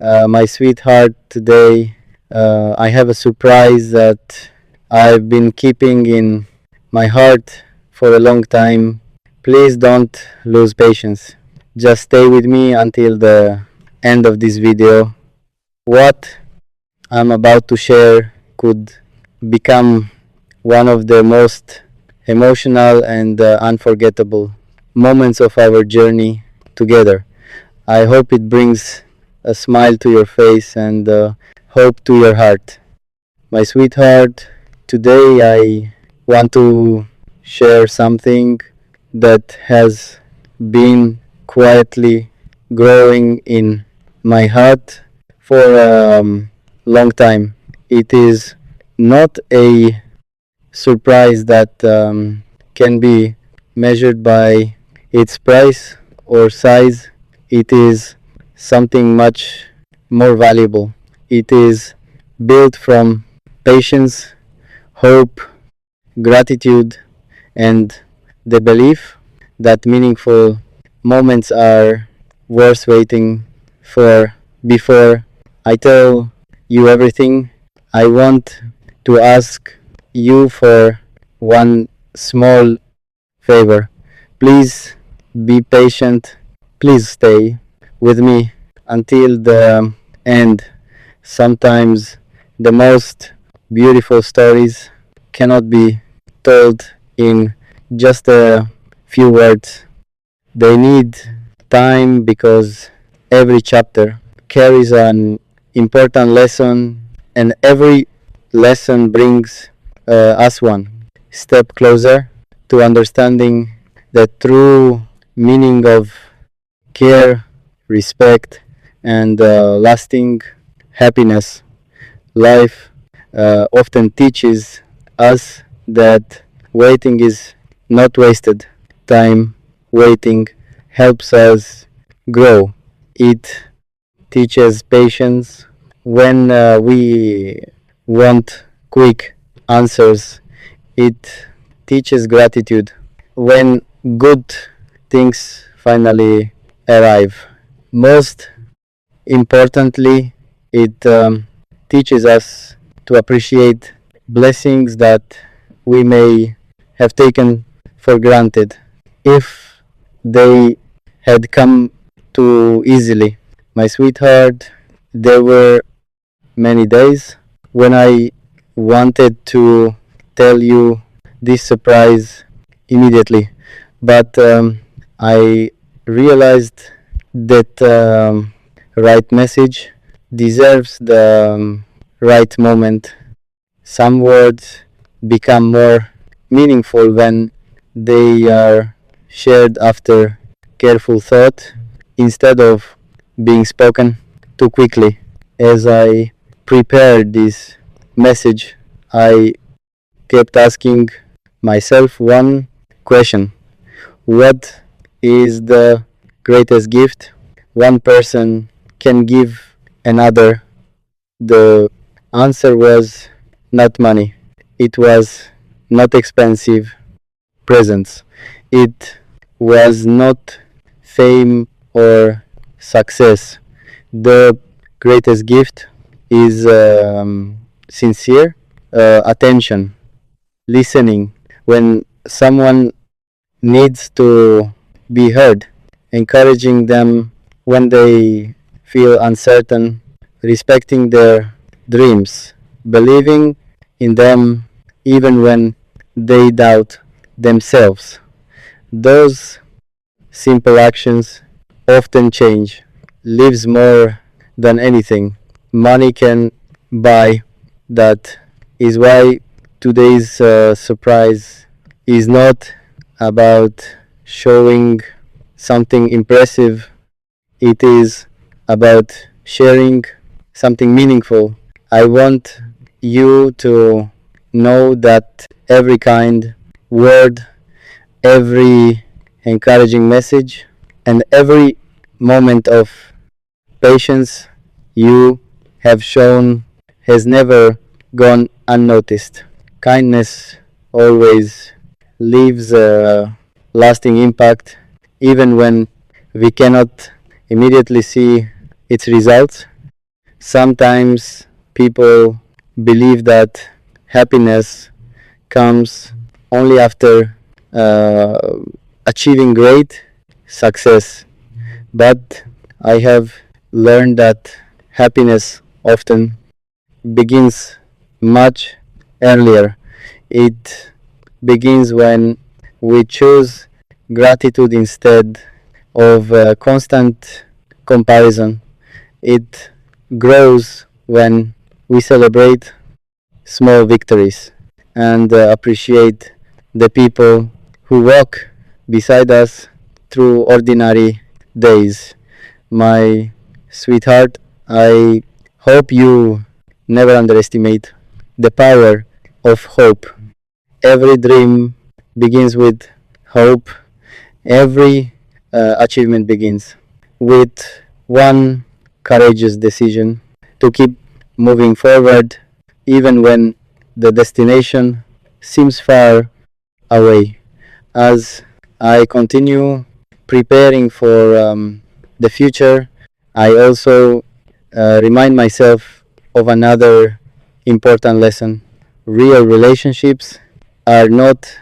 My sweetheart, today I have a surprise that I've been keeping in my heart for a long time. Please don't lose patience. Just stay with me until the end of this video. What I'm about to share could become one of the most emotional and unforgettable moments of our journey together. I hope it brings a smile to your face and hope to your heart. My sweetheart, today I want to share something that has been quietly growing in my heart for a long time. It is not a surprise that can be measured by its price or size. It is something much more valuable. It is built from patience, hope, gratitude, and the belief that meaningful moments are worth waiting for. Before I tell you everything, I want to ask you for one small favor. Please be patient. Please stay with me until the end. Sometimes the most beautiful stories cannot be told in just a few words. They need time because every chapter carries an important lesson, and every lesson brings us one step closer to understanding the true meaning of care, respect, and lasting happiness. Life often teaches us that waiting is not wasted time. Waiting helps us grow. It teaches patience when we want quick answers. It teaches gratitude when good things finally arrive. Most importantly, it teaches us to appreciate blessings that we may have taken for granted if they had come too easily. My sweetheart, there were many days when I wanted to tell you this surprise immediately, but I realized that right message deserves the right moment. Some words become more meaningful when they are shared after careful thought instead of being spoken too quickly. As I prepared this message, I kept asking myself one question: what is the greatest gift one person can give another? The answer was not money. It was not expensive presents. It was not fame or success. The greatest gift is sincere attention, listening when someone needs to be heard, encouraging them when they feel uncertain, respecting their dreams, believing in them even when they doubt themselves. Those simple actions often change lives more than anything money can buy. That is why today's surprise is not about showing something impressive, it is about sharing something meaningful. I want you to know that every kind word, every encouraging message, and every moment of patience you have shown has never gone unnoticed. Kindness always leaves a lasting impact, even when we cannot immediately see its results. Sometimes people believe that happiness comes only after uh, achieving great success, but I have learned that happiness often begins much earlier. It begins when we choose gratitude instead of constant comparison. It grows when we celebrate small victories and appreciate the people who walk beside us through ordinary days. My sweetheart, I hope you never underestimate the power of hope. Every dream begins with hope. Every achievement begins with one courageous decision to keep moving forward even when the destination seems far away. As I continue preparing for the future, I also remind myself of another important lesson. Real relationships are not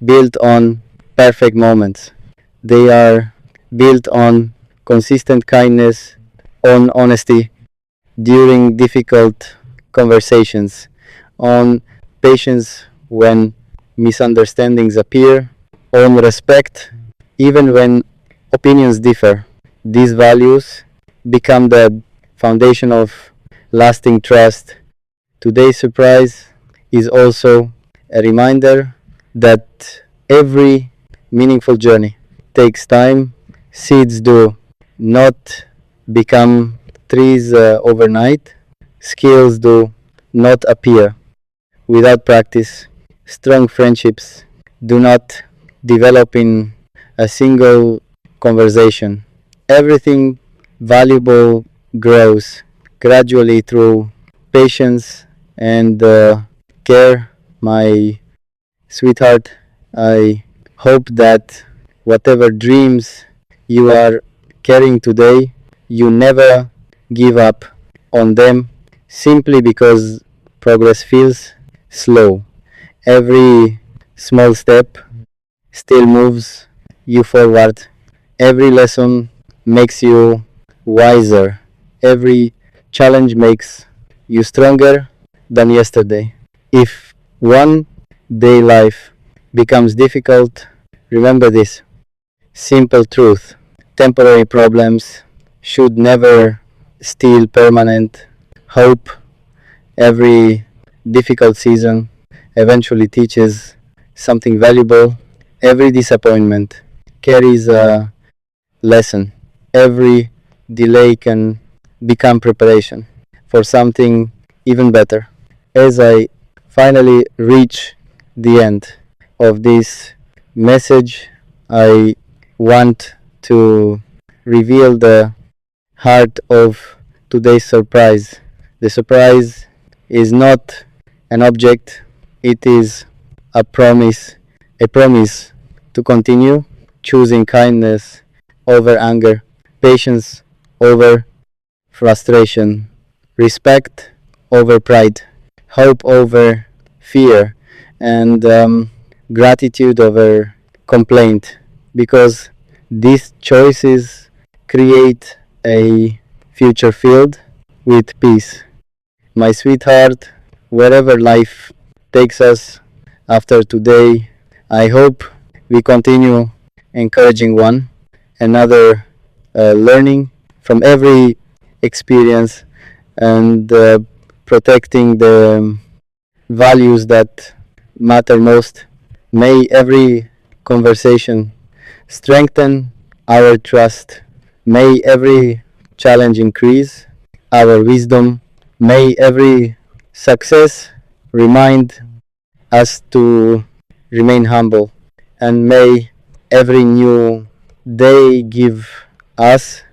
built on perfect moments, they are built on consistent kindness, on honesty during difficult conversations, on patience when misunderstandings appear, on respect even when opinions differ. These values become the foundation of lasting trust. Today's surprise is also a reminder that every meaningful journey takes time. Seeds do not become trees overnight. Skills do not appear without practice. Strong friendships do not develop in a single conversation. Everything valuable grows gradually through patience and care. My sweetheart, I hope that whatever dreams you are carrying today, you never give up on them simply because progress feels slow. Every small step still moves you forward. Every lesson makes you wiser. Every challenge makes you stronger than yesterday. If one day life becomes difficult, remember this simple truth. Temporary problems should never steal permanent hope. Every difficult season eventually teaches something valuable. Every disappointment carries a lesson. Every delay can become preparation for something even better. As I finally reach the end of this message, I want to reveal the heart of today's surprise. The surprise is not an object, it is a promise to continue choosing kindness over anger, patience over frustration, respect over pride, hope over fear, and gratitude over complaint. Because these choices create a future filled with peace. My sweetheart, wherever life takes us after today, I hope we continue encouraging one another, learning from every experience, and protecting the values that matter most. May every conversation strengthen our trust. May every challenge increase our wisdom. May every success remind us to remain humble. And may every new day give us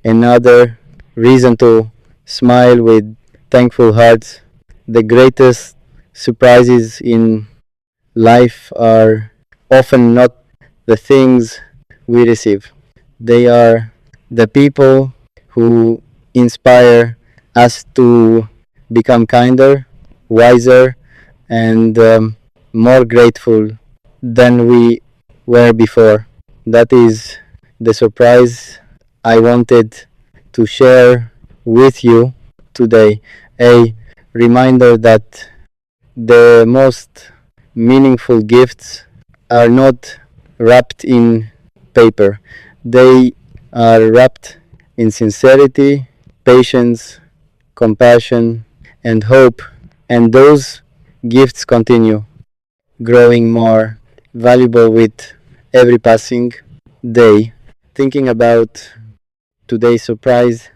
another reason to smile with thankful hearts. The greatest surprises in life are often not the things we receive, they are the people who inspire us to become kinder, wiser, and more grateful than we were before. That is the surprise I wanted to share with you today. A reminder that the most meaningful gifts are not wrapped in paper, they are wrapped in sincerity, patience, compassion, and hope. And those gifts continue growing more valuable with every passing day. Thinking about today's surprise,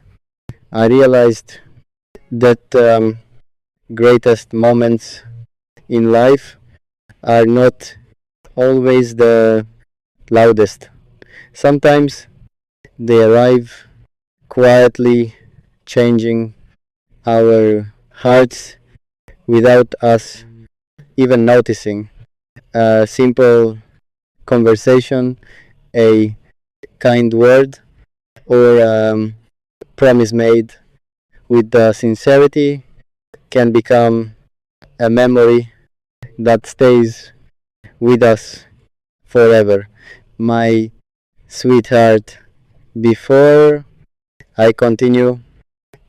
I realized that greatest moments in life are not always the loudest. Sometimes they arrive quietly, changing our hearts without us even noticing. A simple conversation, a kind word, or promise made with sincerity can become a memory that stays with us forever. My sweetheart, before I continue,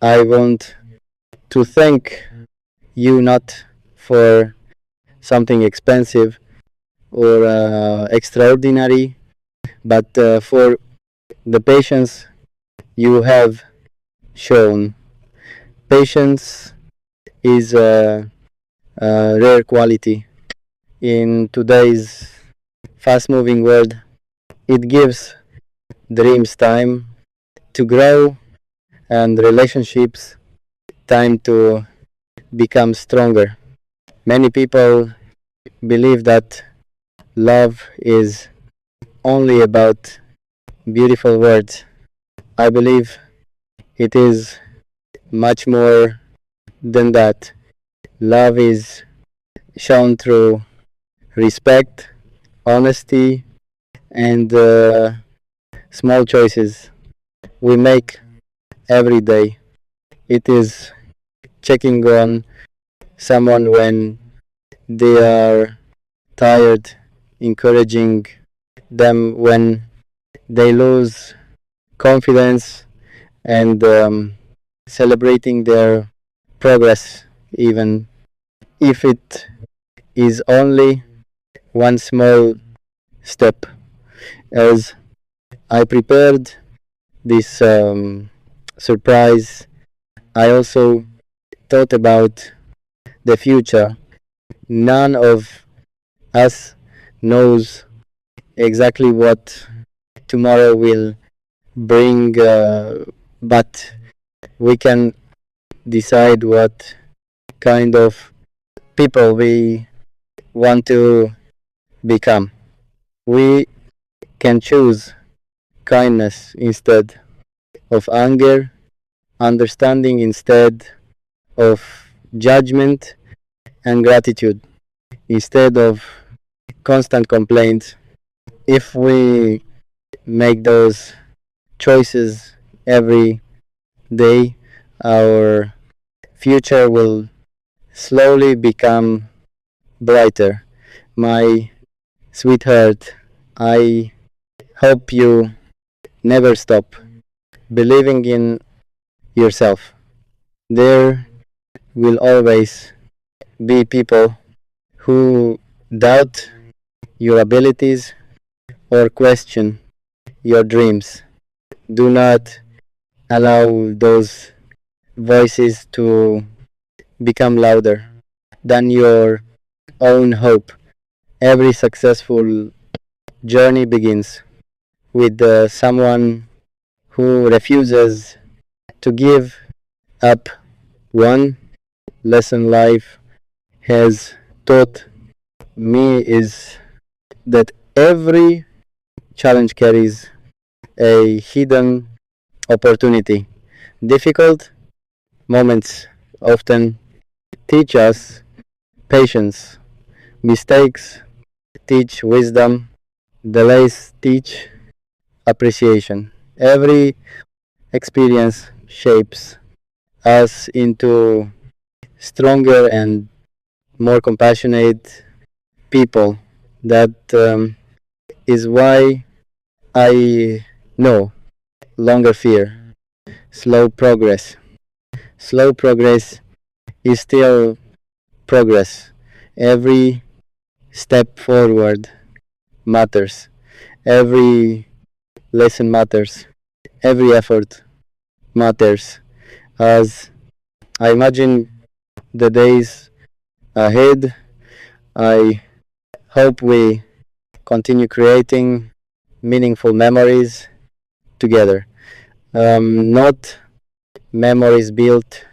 I want to thank you not for something expensive or extraordinary, but for the patience you have shown. Patience is a rare quality in today's fast moving world. It gives dreams time to grow and relationships time to become stronger. Many people believe that love is only about beautiful words. I believe it is much more than that. Love is shown through respect, honesty, and small choices we make every day. It is checking on someone when they are tired, encouraging them when they lose confidence, and celebrating their progress, even if it is only one small step. As I prepared this surprise, I also thought about the future. None of us knows exactly what tomorrow will bring, but we can decide what kind of people we want to become. We can choose kindness instead of anger, understanding instead of judgment, and gratitude instead of constant complaints. If we make those choices every day, our future will slowly become brighter. My sweetheart, I hope you never stop believing in yourself. There will always be people who doubt your abilities or question your dreams. Do not allow those voices to become louder than your own hope. Every successful journey begins with someone who refuses to give up. One lesson life has taught me is that every challenge carries a hidden opportunity. Difficult moments often teach us patience. Mistakes teach wisdom. Delays teach appreciation. Every experience shapes us into stronger and more compassionate people. That is why I know longer fear, slow progress. Slow progress is still progress. Every step forward matters. Every lesson matters. Every effort matters. As I imagine the days ahead, I hope we continue creating meaningful memories together. Not memories built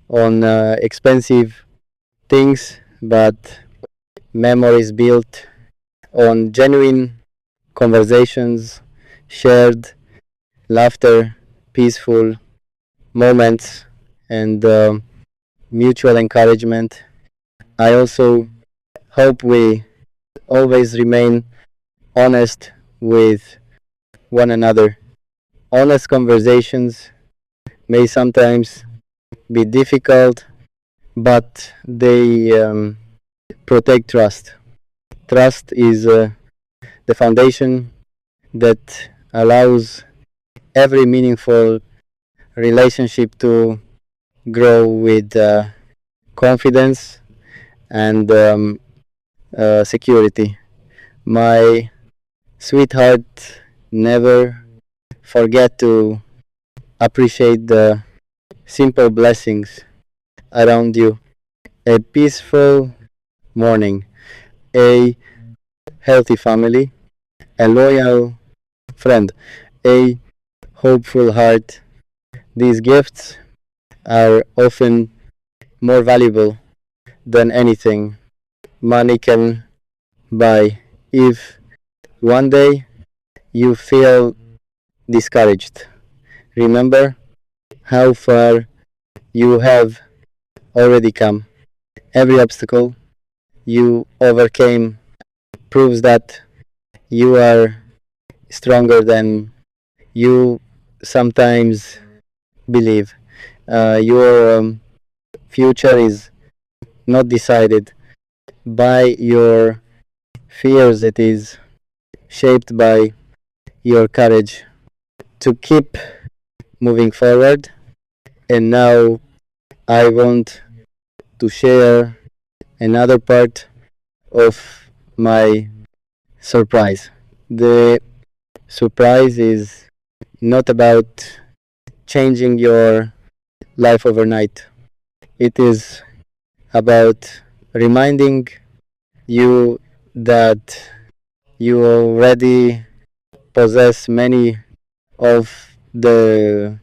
on expensive things, but memories built on genuine conversations, shared laughter, peaceful moments, and mutual encouragement. I also hope we always remain honest with one another. Honest conversations may sometimes be difficult, but they protect trust. Trust is the foundation that allows every meaningful relationship to grow with confidence and security. My sweetheart, never forget to appreciate the simple blessings around you. A peaceful morning, a healthy family, a loyal friend, a hopeful heart. These gifts are often more valuable than anything money can buy. If one day you feel discouraged, remember how far you have already come. Every obstacle you overcame proves that you are stronger than you sometimes believe. Your future is not decided by your fears, it is shaped by your courage to keep moving forward. And now I want to share another part of my surprise. The surprise is not about changing your life overnight, it is about reminding you that you already possess many of the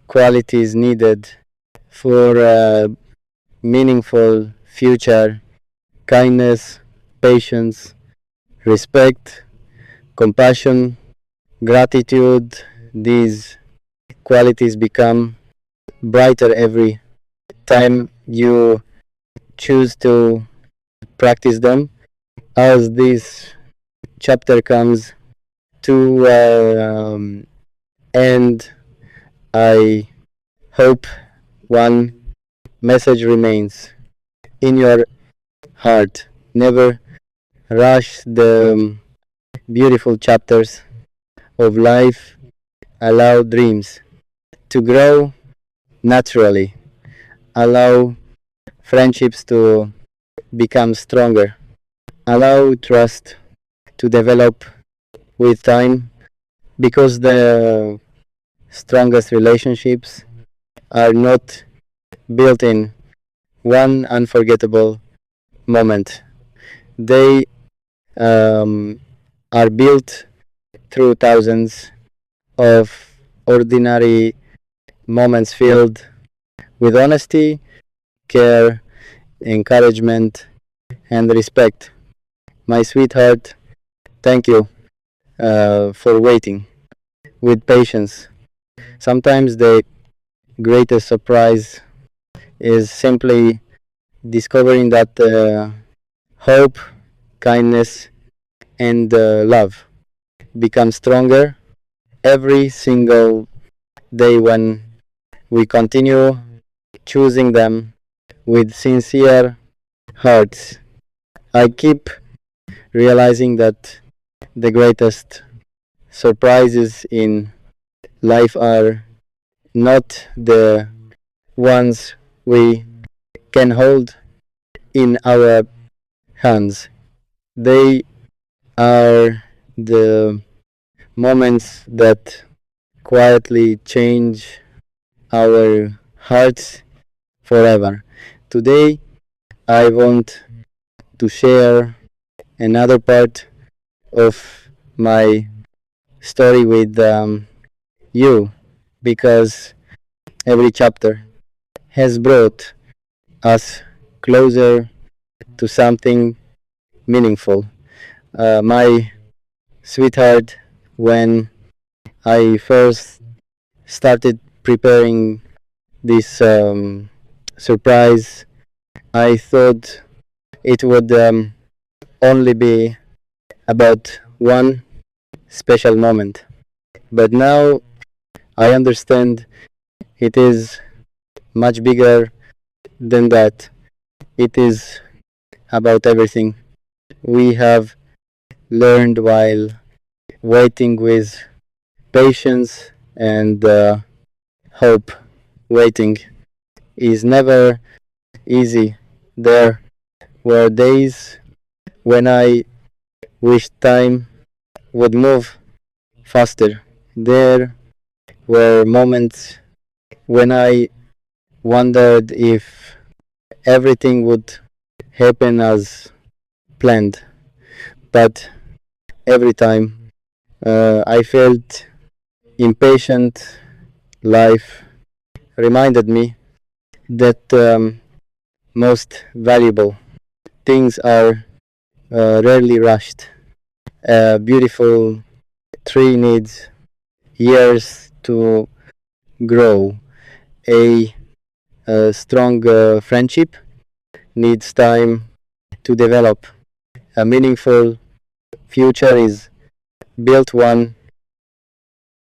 qualities needed for a meaningful future: kindness, patience, respect, compassion, gratitude. These qualities become brighter every time you choose to practice them. As this chapter comes to end, I hope one message remains in your heart. Never rush the beautiful chapters of life. Allow dreams to grow naturally. Allow friendships to become stronger. Allow trust to develop with time, because the strongest relationships are not built in one unforgettable moment. They um, are built through thousands of ordinary moments filled with honesty, care, encouragement, and respect. My sweetheart, thank you for waiting with patience. Sometimes the greatest surprise is simply discovering that hope, kindness, and love become stronger every single day when we continue choosing them with sincere hearts. I keep realizing that the greatest surprises in life are not the ones we can hold in our hands. They are the moments that quietly change our hearts forever. Today, I want to share another part of my story with you because every chapter has brought us closer to something meaningful. My sweetheart, when I first started preparing this surprise, I thought it would only be about one special moment. But now I understand it is much bigger than that. It is about everything we have learned while waiting with patience and hope. Waiting is never easy. There were days when I wished time would move faster. There were moments when I wondered if everything would happen as planned. But every time I felt impatient, life reminded me that most valuable things are rarely rushed. A beautiful tree needs years to grow. A, strong friendship needs time to develop. A meaningful future is built one